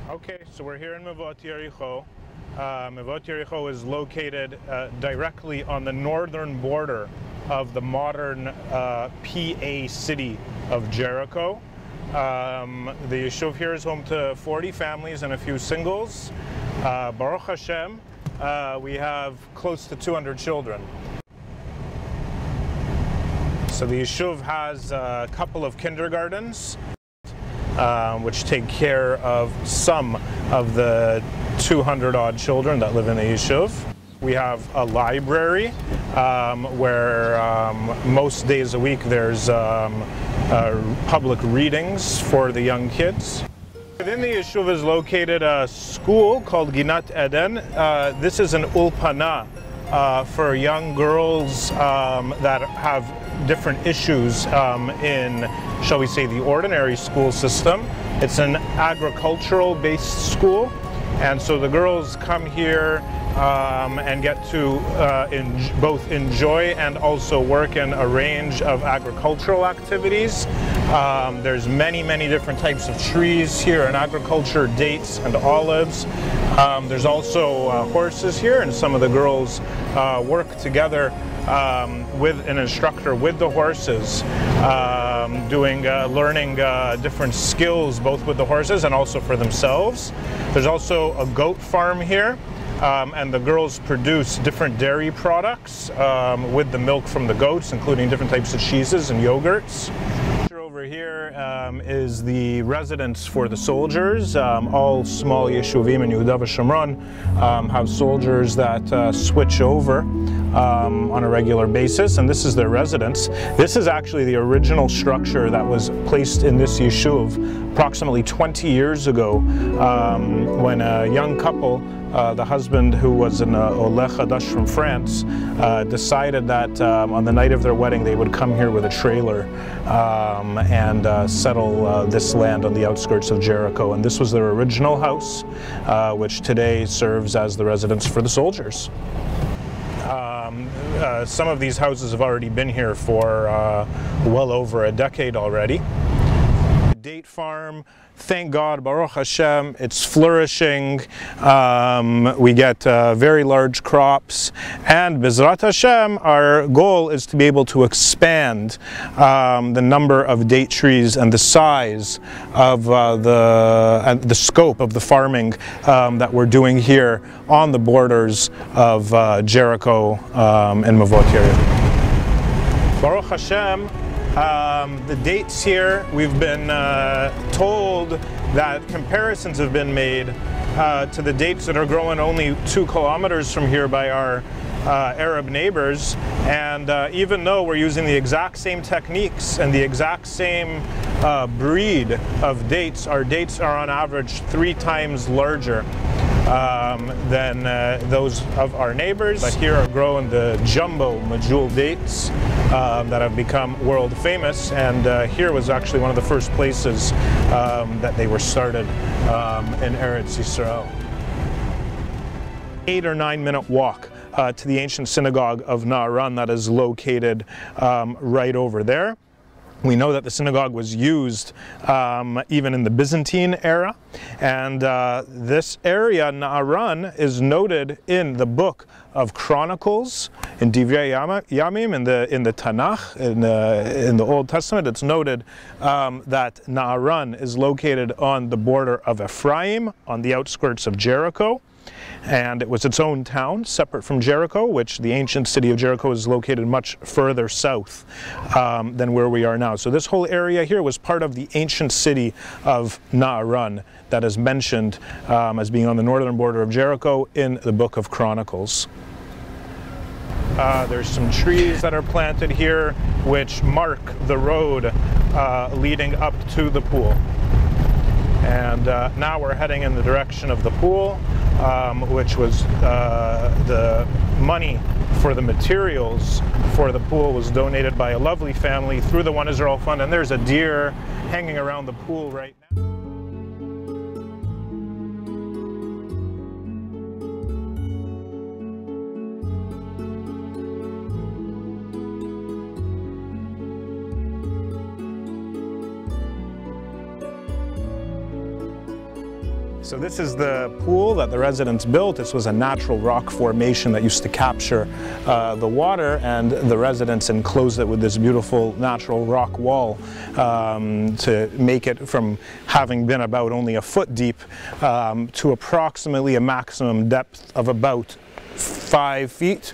Okay, so we're here in Mevo'ot Yericho. Mevo'ot Yericho is located directly on the northern border of the modern PA city of Jericho. The yeshuv here is home to 40 families and a few singles. Baruch Hashem, we have close to 200 children. So the yeshuv has a couple of kindergartens, which take care of some of the 200-odd children that live in the yeshuv. We have a library where most days a week there's public readings for the young kids. Within the yeshuv is located a school called Ginat Eden. This is an ulpana for young girls that have different issues in, shall we say, the ordinary school system. It's an agricultural-based school, and so the girls come here and get to both enjoy and also work in a range of agricultural activities. There's many different types of trees here in agriculture, dates and olives. There's also horses here, and some of the girls work together with an instructor with the horses, learning different skills both with the horses and also for themselves. There's also a goat farm here, and the girls produce different dairy products with the milk from the goats, including different types of cheeses and yogurts. Over here is the residence for the soldiers. All small yeshuvim in Yehuda v'Shomron have soldiers that switch over on a regular basis, and this is their residence. This is actually the original structure that was placed in this yeshuv approximately 20 years ago, when a young couple, the husband, who was an Oleh Chadash from France, decided that on the night of their wedding they would come here with a trailer and settle this land on the outskirts of Jericho. And this was their original house, which today serves as the residence for the soldiers. Some of these houses have already been here for well over a decade already. Date farm, thank God, Baruch Hashem, it's flourishing. We get very large crops, and Bezrat Hashem, our goal is to be able to expand the number of date trees and the size of the scope of the farming that we're doing here on the borders of Jericho and Mevo'ot Yericho. Baruch Hashem. The dates here, we've been told that comparisons have been made to the dates that are grown only 2 kilometers from here by our Arab neighbors, and even though we're using the exact same techniques and the exact same breed of dates, our dates are on average 3 times larger than those of our neighbors. But here are grown the jumbo medjool dates that have become world famous, and here was actually one of the first places that they were started in Eretz Yisrael. 8 or 9 minute walk to the ancient synagogue of Na'aran that is located right over there. We know that the synagogue was used even in the Byzantine era, and this area, Na'aran, is noted in the book of Chronicles, in Divrei Yamim, in the Tanakh, in the Old Testament. It's noted that Na'aran is located on the border of Ephraim, on the outskirts of Jericho. And it was its own town, separate from Jericho, which the ancient city of Jericho is located much further south than where we are now. So this whole area here was part of the ancient city of Na'aran that is mentioned as being on the northern border of Jericho in the book of Chronicles. There's some trees that are planted here which mark the road leading up to the pool. And now we're heading in the direction of the pool, which was the money for the materials for the pool was donated by a lovely family through the One Israel Fund, and there's a deer hanging around the pool right now. So this is the pool that the residents built. This was a natural rock formation that used to capture the water, and the residents enclosed it with this beautiful natural rock wall to make it from having been about only a foot deep to approximately a maximum depth of about 5 feet.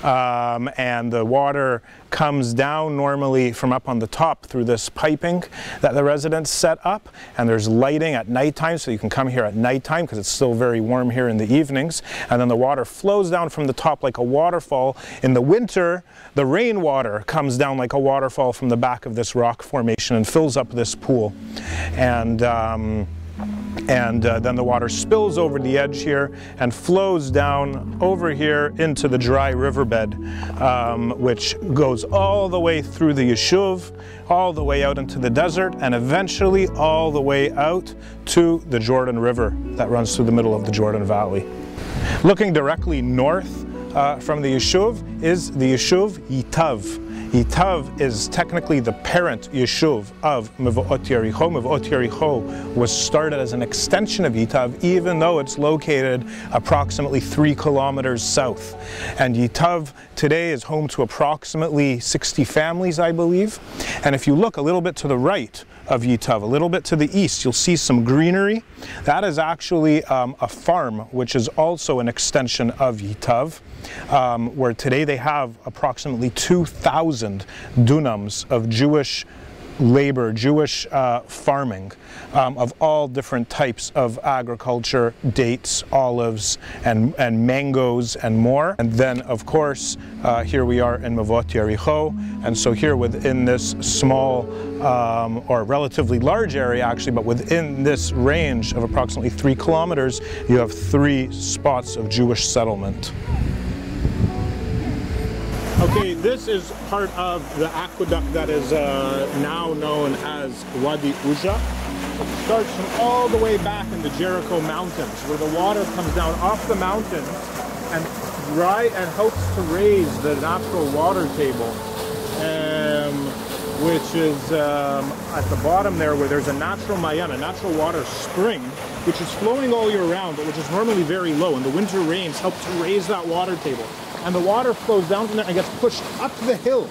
And the water comes down normally from up on the top through this piping that the residents set up, and there's lighting at nighttime, so you can come here at nighttime because it's still very warm here in the evenings, and then the water flows down from the top like a waterfall. In the winter, the rainwater comes down like a waterfall from the back of this rock formation and fills up this pool. And then the water spills over the edge here and flows down over here into the dry riverbed, which goes all the way through the Yishuv, all the way out into the desert, and eventually all the way out to the Jordan River that runs through the middle of the Jordan Valley. Looking directly north from the Yishuv is the Yishuv Yitav. Yitav is technically the parent Yishuv of Mevo'ot Yericho. Mevo'ot Yericho was started as an extension of Yitav, even though it's located approximately 3 kilometers south. And Yitav today is home to approximately 60 families, I believe. And if you look a little bit to the right of Yitav, a little bit to the east, you'll see some greenery. That is actually a farm, which is also an extension of Yitav, where today they have approximately 2,000 dunams of Jewish labor, Jewish farming of all different types of agriculture, dates, olives, and mangoes, and more. And then, of course, here we are in Mevo'ot Yericho, and so here within this small or relatively large area actually, but within this range of approximately 3 kilometers, you have 3 spots of Jewish settlement. Okay, this is part of the aqueduct that is now known as Wadi Uja. It starts from all the way back in the Jericho Mountains, where the water comes down off the mountains and helps to raise the natural water table, which is at the bottom there, where there's a natural mayan, a natural water spring, which is flowing all year round, but which is normally very low, and the winter rains help to raise that water table. And the water flows down from there and gets pushed up the hill.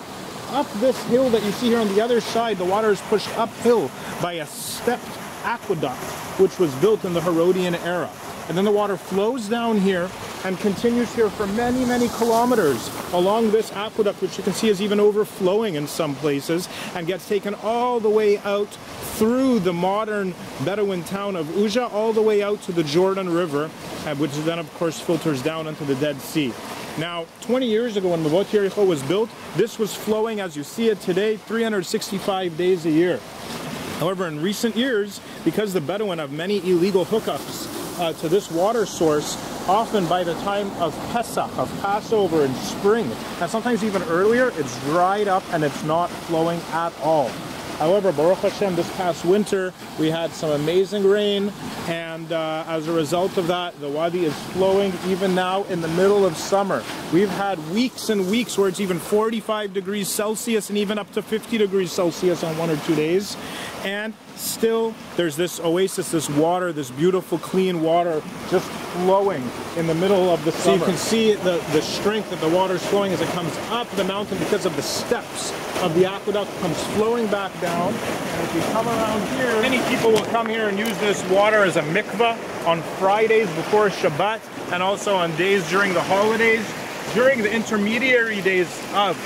Up this hill that you see here on the other side, the water is pushed uphill by a stepped aqueduct, which was built in the Herodian era. And then the water flows down here and continues here for many, many kilometers along this aqueduct, which you can see is even overflowing in some places, and gets taken all the way out through the modern Bedouin town of Uja, all the way out to the Jordan River, which then, of course, filters down into the Dead Sea. Now, 20 years ago when Mevo'ot Yericho was built, this was flowing, as you see it today, 365 days a year. However, in recent years, because the Bedouin have many illegal hookups to this water source, often by the time of Pesach, of Passover in spring, and sometimes even earlier, it's dried up and it's not flowing at all. However, Baruch Hashem, this past winter, we had some amazing rain, and as a result of that, the wadi is flowing even now in the middle of summer. We've had weeks and weeks where it's even 45 degrees Celsius and even up to 50 degrees Celsius on 1 or 2 days. And still, there's this oasis, this water, this beautiful clean water just flowing in the middle of the summer. So you can see the strength that the water is flowing as it comes up the mountain because of the steps of the aqueduct, comes flowing back down. And if you come around here, many people will come here and use this water as a mikvah on Fridays before Shabbat, and also on days during the holidays. During the intermediary days of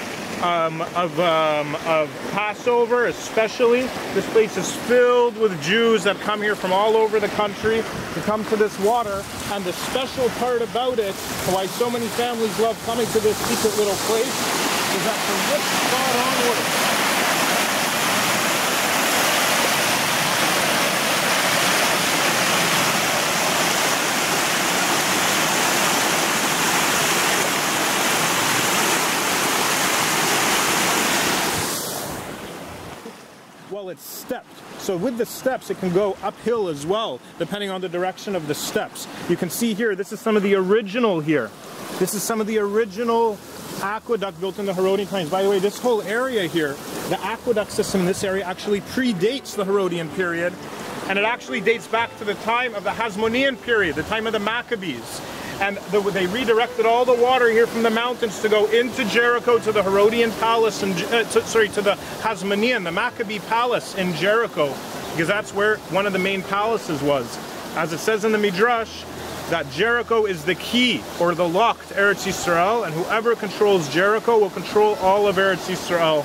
Passover especially, this place is filled with Jews that come here from all over the country to come to this water. And the special part about it, why so many families love coming to this secret little place, is that from this spot onward, it's stepped. So with the steps, it can go uphill as well, depending on the direction of the steps. You can see here, this is some of the original here. This is some of the original aqueduct built in the Herodian times. By the way, this whole area here, the aqueduct system in this area actually predates the Herodian period. and it actually dates back to the time of the Hasmonean period, the time of the Maccabees. And they redirected all the water here from the mountains to go into Jericho, to the Herodian palace, and to the Hasmonean, the Maccabee palace in Jericho, because that's where one of the main palaces was. As it says in the Midrash, that Jericho is the key, or the lock, to Eretz Yisrael, and whoever controls Jericho will control all of Eretz Yisrael.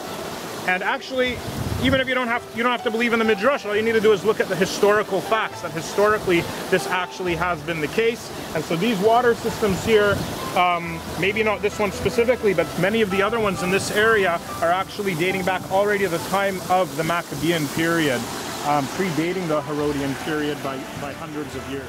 And actually, even if you don't have to believe in the Midrash, all you need to do is look at the historical facts, that historically this actually has been the case. And so these water systems here, maybe not this one specifically, but many of the other ones in this area are actually dating back already to the time of the Maccabean period, predating the Herodian period by hundreds of years.